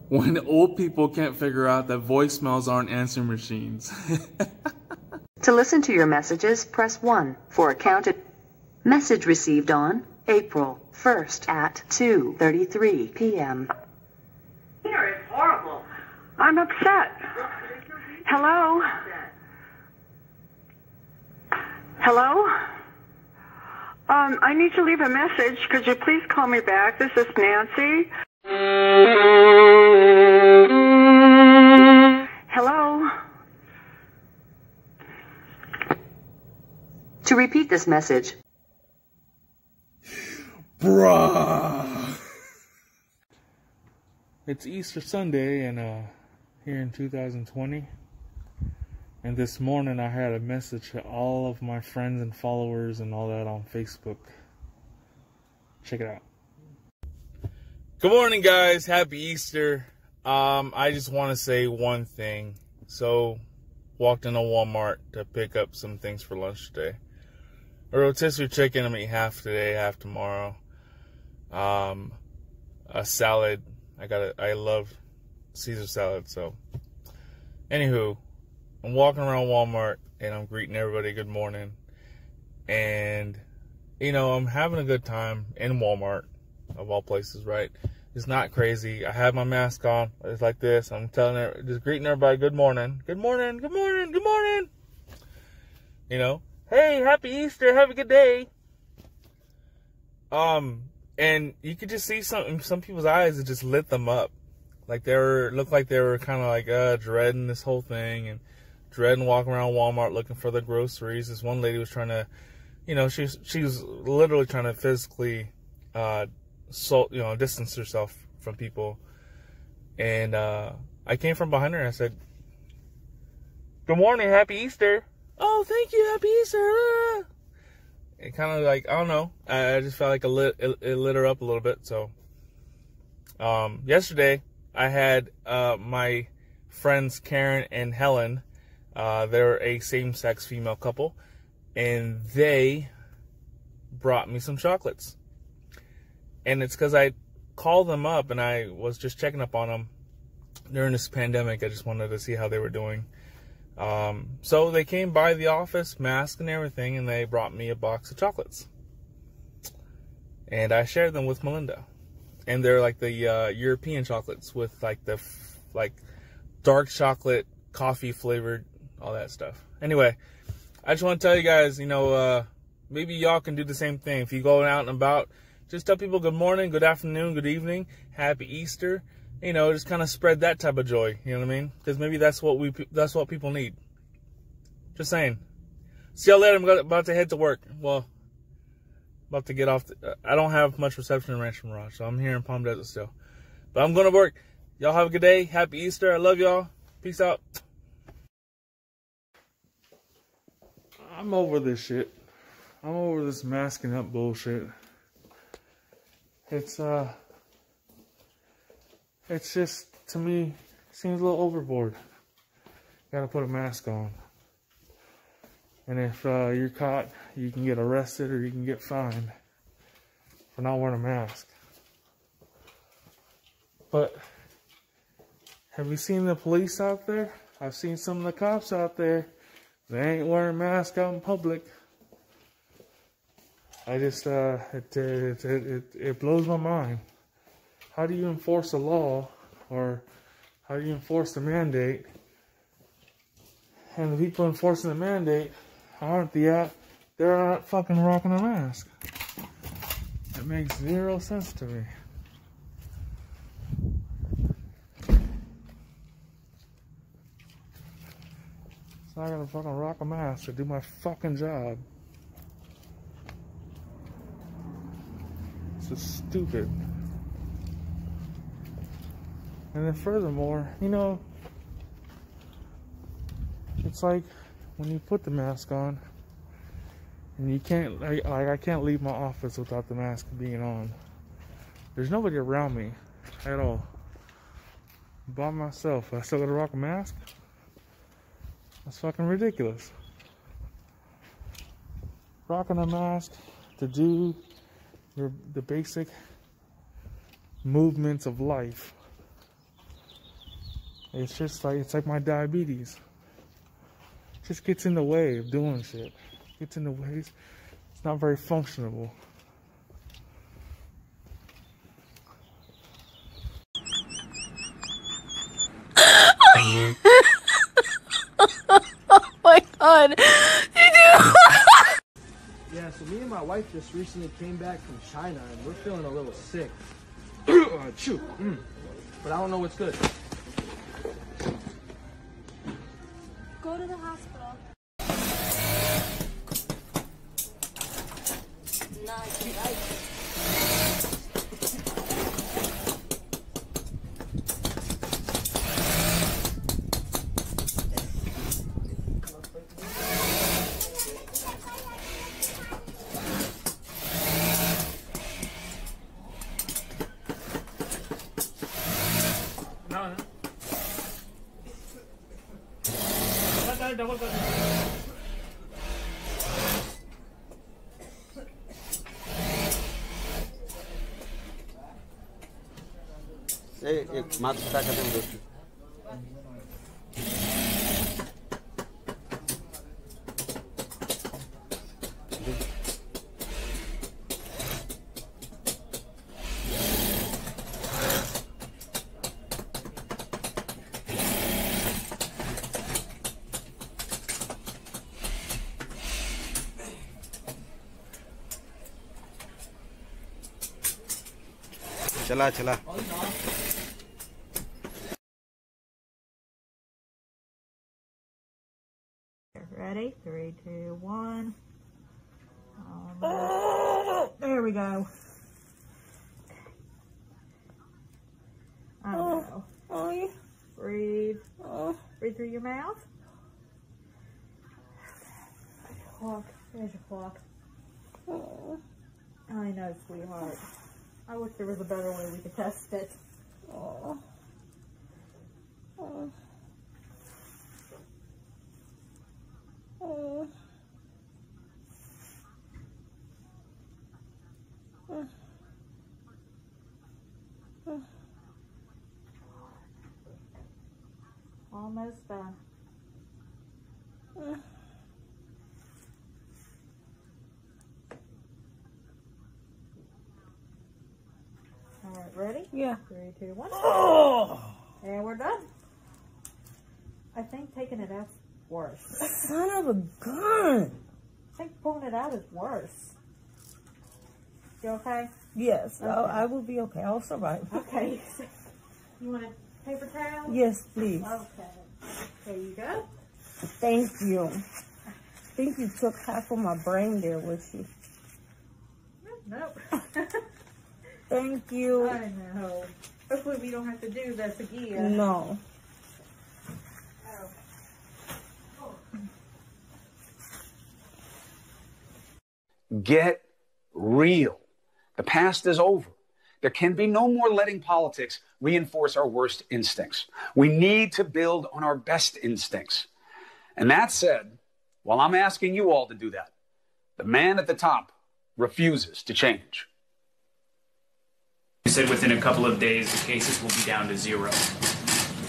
When old people can't figure out that voicemails aren't answering machines. To listen to your messages, press 1. For a counted message received on April 1st at 2:33 p.m. Here, it's horrible. I'm upset. Hello? Hello? I need to leave a message. Could you please call me back? This is Nancy. Hello? To repeat this message, Bruh. It's Easter Sunday and here in 2020. And this morning I had a message to all of my friends and followers and all that on Facebook. Check it out. Good morning, guys. Happy Easter. I just want to say one thing. So, walked into Walmart to pick up some things for lunch today. A rotisserie chicken, I'm gonna eat half today, half tomorrow. A salad. I love Caesar salad, so. Anywho, I'm walking around Walmart and I'm greeting everybody good morning. And, you know, I'm having a good time in Walmart, of all places, right? It's not crazy. I have my mask on. It's like this. I'm just greeting everybody good morning. Good morning, good morning, good morning. You know, hey, happy Easter, have a good day. And you could just see some people's eyes, it just lit them up. Like looked like they were kind of like dreading this whole thing and dreading walking around Walmart looking for the groceries. This one lady was trying to, you know, she was literally trying to physically, distance herself from people. And I came from behind her and I said, "Good morning, happy Easter." "Oh, thank you, happy Easter." It kind of like, I don't know, I just felt like it lit her up a little bit. So yesterday I had my friends Karen and Helen. They're a same-sex female couple, and they brought me some chocolates. And it's because I called them up and I was just checking up on them during this pandemic. I just wanted to see how they were doing. So they came by the office, masked and everything, and they brought me a box of chocolates. And I shared them with Melinda. And they're like the European chocolates with like the dark chocolate, coffee flavored, all that stuff. Anyway, I just want to tell you guys, you know, maybe y'all can do the same thing. If you go out and about, just tell people good morning, good afternoon, good evening, happy Easter. You know, just kind of spread that type of joy. You know what I mean? Because maybe that's what people need. Just saying. See y'all later. I'm about to head to work. Well, about to get off. I don't have much reception in Rancho Mirage, so I'm here in Palm Desert still. But I'm going to work. Y'all have a good day. Happy Easter. I love y'all. Peace out. I'm over this shit. I'm over this masking up bullshit. It's just, to me, seems a little overboard. Gotta put a mask on. And if you're caught, you can get arrested or you can get fined for not wearing a mask. But have you seen the police out there? I've seen some of the cops out there. They ain't wearing masks out in public. I just, it blows my mind. How do you enforce a law, or how do you enforce the mandate, and the people enforcing the mandate they're not fucking rocking a mask? It makes zero sense to me. It's not gonna fucking rock a mask to do my fucking job. It's just stupid. And then furthermore, you know, it's like when you put the mask on and you can't, I can't leave my office without the mask being on. There's nobody around me at all. I'm by myself. I still gotta rock a mask? That's fucking ridiculous. Rocking a mask to do the basic movements of life It's just like, it's like my diabetes. It just gets in the way of doing shit. Gets in the way. It's not very functional. Oh my god. Yeah, so me and my wife just recently came back from China and we're feeling a little sick. Chew. But I don't know what's good. Go to the hospital. एक मात्र ताकत में दोस्तों चला चला Ready? 3, 2, 1. There we go. Oh no. Breathe. Breathe through your mouth. Clock. There's your clock. I know, sweetheart. I wish there was a better way we could test it. Almost done. Alright, ready? Yeah. 3, 2, 1. Oh! And we're done. I think taking it out's worse. Son of a gun! I think pulling it out is worse. You okay? Yes, Okay. I will be okay. I'll survive. Okay. You want a paper towel? Yes, please. Okay. There you go. Thank you. I think you took half of my brain there with you. Nope. Thank you. I know. Hopefully we don't have to do this again. No. Get real. The past is over. There can be no more letting politics reinforce our worst instincts. We need to build on our best instincts. And that said, while I'm asking you all to do that, the man at the top refuses to change. You said within a couple of days, the cases will be down to 0.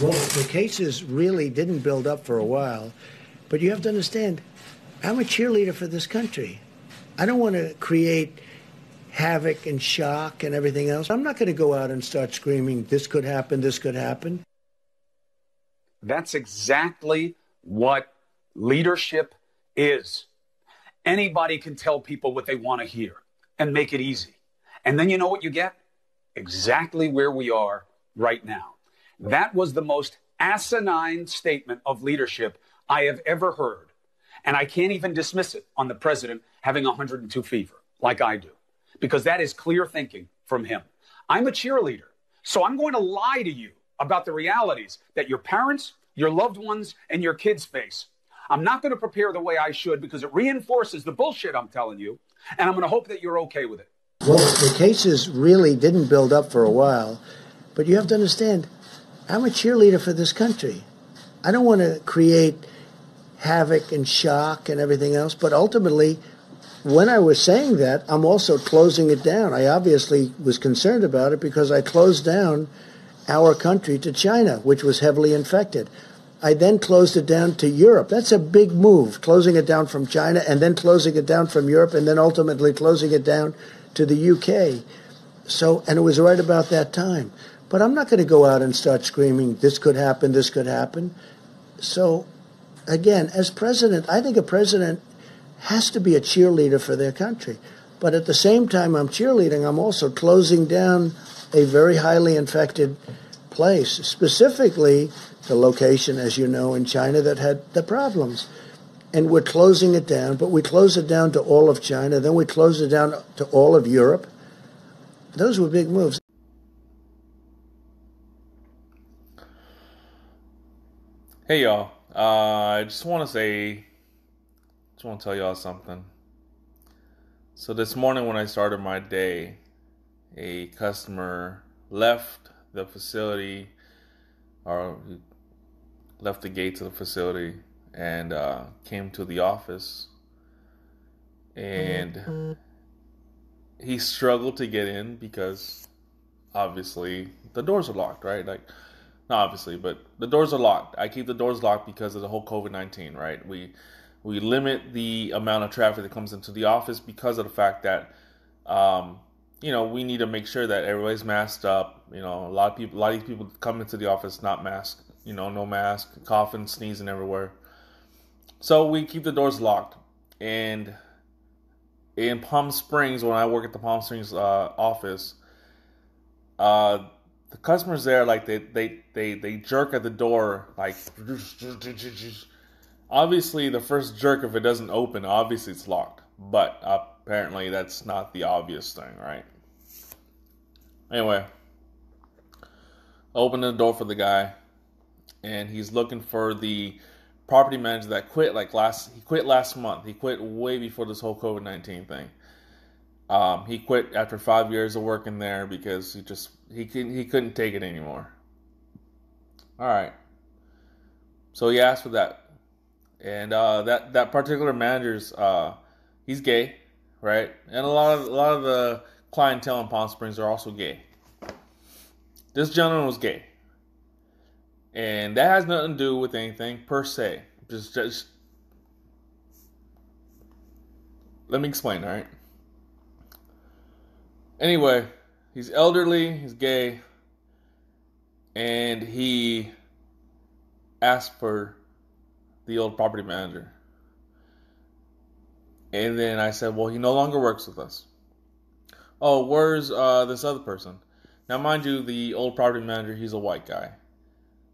Well, the cases really didn't build up for a while, but you have to understand, I'm a cheerleader for this country. I don't want to create havoc and shock and everything else. I'm not going to go out and start screaming, this could happen, this could happen. That's exactly what leadership is. Anybody can tell people what they want to hear and make it easy. And then you know what you get? Exactly where we are right now. That was the most asinine statement of leadership I have ever heard. And I can't even dismiss it on the president having 102 fever like I do, because that is clear thinking from him. I'm a cheerleader, so I'm going to lie to you about the realities that your parents, your loved ones, and your kids face. I'm not going to prepare the way I should because it reinforces the bullshit I'm telling you, and I'm going to hope that you're okay with it. Well, the cases really didn't build up for a while, but you have to understand, I'm a cheerleader for this country. I don't want to create havoc and shock and everything else, but ultimately, when I was saying that, I'm also closing it down. I obviously was concerned about it because I closed down our country to China, which was heavily infected. I then closed it down to Europe. That's a big move, closing it down from China and then closing it down from Europe and then ultimately closing it down to the UK. So, and it was right about that time. But I'm not going to go out and start screaming, this could happen, this could happen. So, again, as president, I think a president has to be a cheerleader for their country. But at the same time I'm cheerleading, I'm also closing down a very highly infected place, specifically the location, as you know, in China that had the problems. And we're closing it down, but we close it down to all of China, then we close it down to all of Europe. Those were big moves. Hey, y'all. I just want to tell y'all something. So this morning when I started my day, a customer left the facility, or left the gates of the facility, and came to the office. And he struggled to get in because obviously the doors are locked, right? Like, not obviously, but the doors are locked. I keep the doors locked because of the whole COVID-19, right? We limit the amount of traffic that comes into the office because of the fact that, we need to make sure that everybody's masked up. A lot of these people come into the office not masked, no mask, coughing, sneezing everywhere. So we keep the doors locked. And in Palm Springs, when I work at the Palm Springs office, the customers there, like they jerk at the door, like obviously the first jerk, if it doesn't open, obviously it's locked. But apparently that's not the obvious thing, right? Anyway, open the door for the guy, and he's looking for the property manager that quit he quit last month. He quit way before this whole COVID-19 thing. He quit after 5 years of working there because he couldn't take it anymore. All right. So he asked for that. And that particular manager's he's gay, right? And a lot of the clientele in Palm Springs are also gay. This gentleman was gay. And that has nothing to do with anything per se. Just let me explain, all right? Anyway, he's elderly, he's gay, and he asked for the old property manager. And then I said, well, he no longer works with us. Oh, where's this other person? Now, mind you, the old property manager, he's a white guy.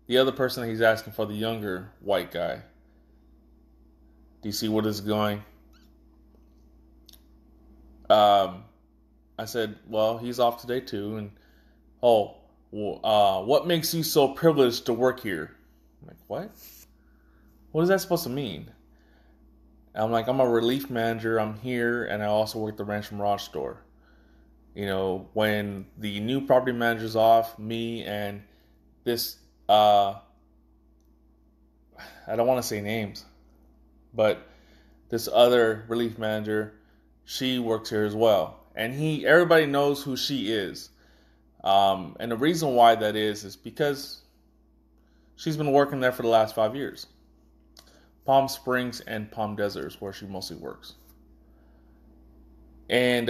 The other person that he's asking for, the younger white guy. Do you see where this is going? I said, well, he's off today too. And, what makes you so privileged to work here? I'm like, what? What is that supposed to mean? I'm like, I'm a relief manager. I'm here, and I also work at the Ranch Mirage store. When the new property manager's off, me and this, I don't want to say names, but this other relief manager, she works here as well. And everybody knows who she is. And the reason why that is because she's been working there for the last 5 years. Palm Springs and Palm Desert is where she mostly works. And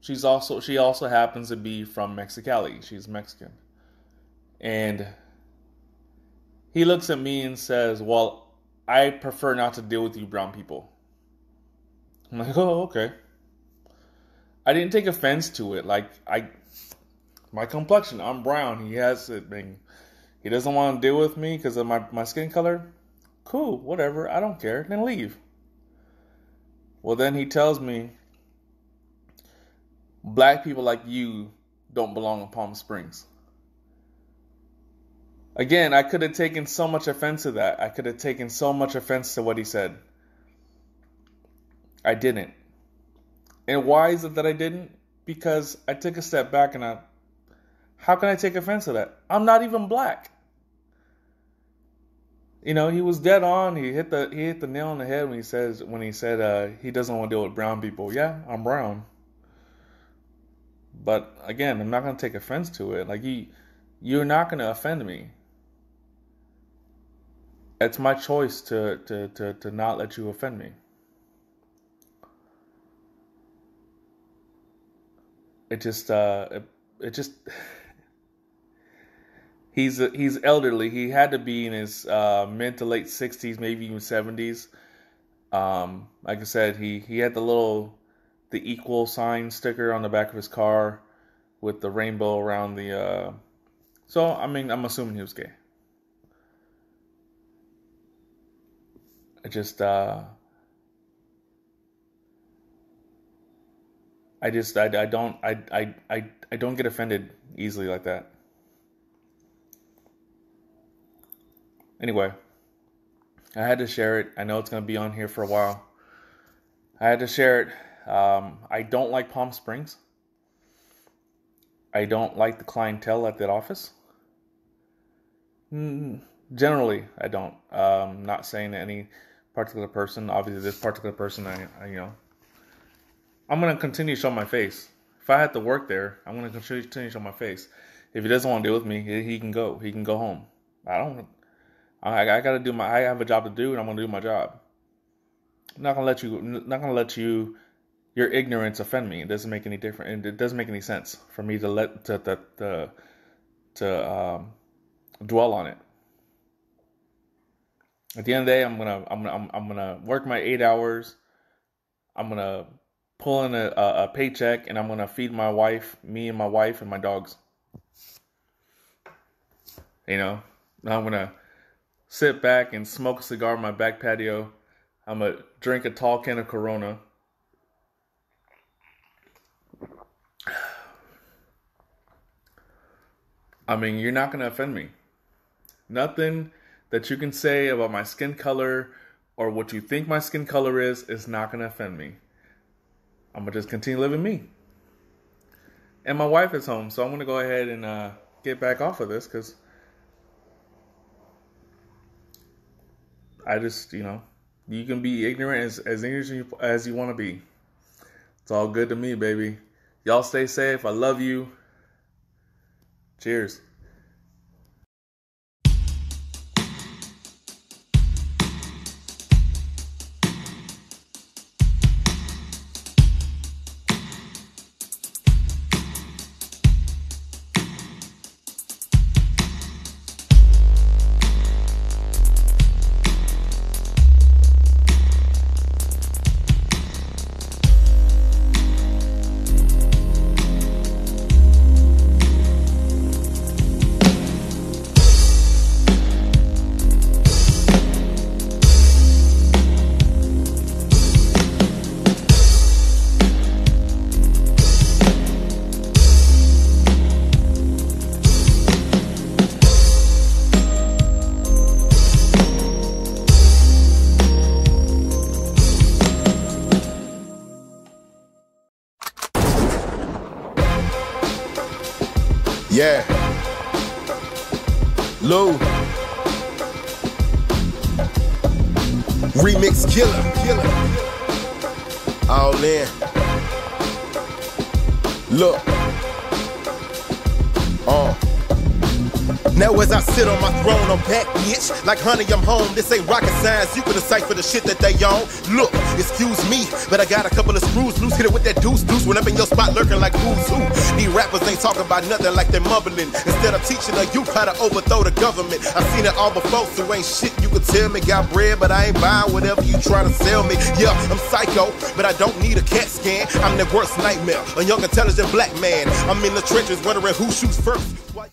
she also happens to be from Mexicali. She's Mexican. And he looks at me and says, well, I prefer not to deal with you brown people. I'm like, oh, okay. I didn't take offense to it. My complexion, I'm brown. He doesn't want to deal with me because of my skin color. Cool, whatever. I don't care. Then leave. Well, then he tells me, black people like you don't belong in Palm Springs. Again, I could have taken so much offense to that. I could have taken so much offense to what he said. I didn't. And why is it that I didn't? Because I took a step back and how can I take offense to that? I'm not even black. He was dead on. He hit the nail on the head when he said he doesn't want to deal with brown people. Yeah, I'm brown. But again, I'm not going to take offense to it. you're not going to offend me. It's my choice to not let you offend me. It just he's elderly. He had to be in his mid to late 60s, maybe even 70s. Like I said, he had the equal sign sticker on the back of his car with the rainbow around the. So I mean, I'm assuming he was gay. I just I don't get offended easily like that. Anyway, I had to share it. I know it's going to be on here for a while. I had to share it. I don't like Palm Springs. I don't like the clientele at that office. Generally, I don't. Not saying to any particular person. Obviously, this particular person, I'm going to continue to show my face. If I had to work there, I'm going to continue to show my face. If he doesn't want to deal with me, he can go. He can go home. I got to do I have a job to do, and I'm going to do my job. I'm not going to let your ignorance offend me. It doesn't make any difference. And it doesn't make any sense for me to dwell on it. At the end of the day, I'm gonna work my 8 hours. I'm gonna pull in a paycheck, and I'm gonna feed me and my wife, and my dogs. I'm gonna sit back and smoke a cigar on my back patio. I'm gonna drink a tall can of Corona. I mean, you're not gonna offend me. Nothing that you can say about my skin color or what you think my skin color is not going to offend me. I'm going to just continue living me. And my wife is home, so I'm going to go ahead and get back off of this because I just, you can be ignorant as ignorant as you want to be. It's all good to me, baby. Y'all stay safe. I love you. Cheers. Yeah. Lou. Remix killer. All in. Look. Now as I sit on my throne, I'm back, bitch. Like honey, I'm home. This ain't rocket science. You can decipher the shit that they own. Look, excuse me, but I got a couple of screws loose. Hit it with that deuce. When I'm in your spot lurking like who's who. These rappers ain't talking about nothing like they're mumbling. Instead of teaching the youth how to overthrow the government. I seen it all before, so ain't shit you can tell me. Got bread, but I ain't buying whatever you trying to sell me. Yeah, I'm psycho, but I don't need a CAT scan. I'm the worst nightmare, a young intelligent black man. I'm in the trenches wondering who shoots first. What?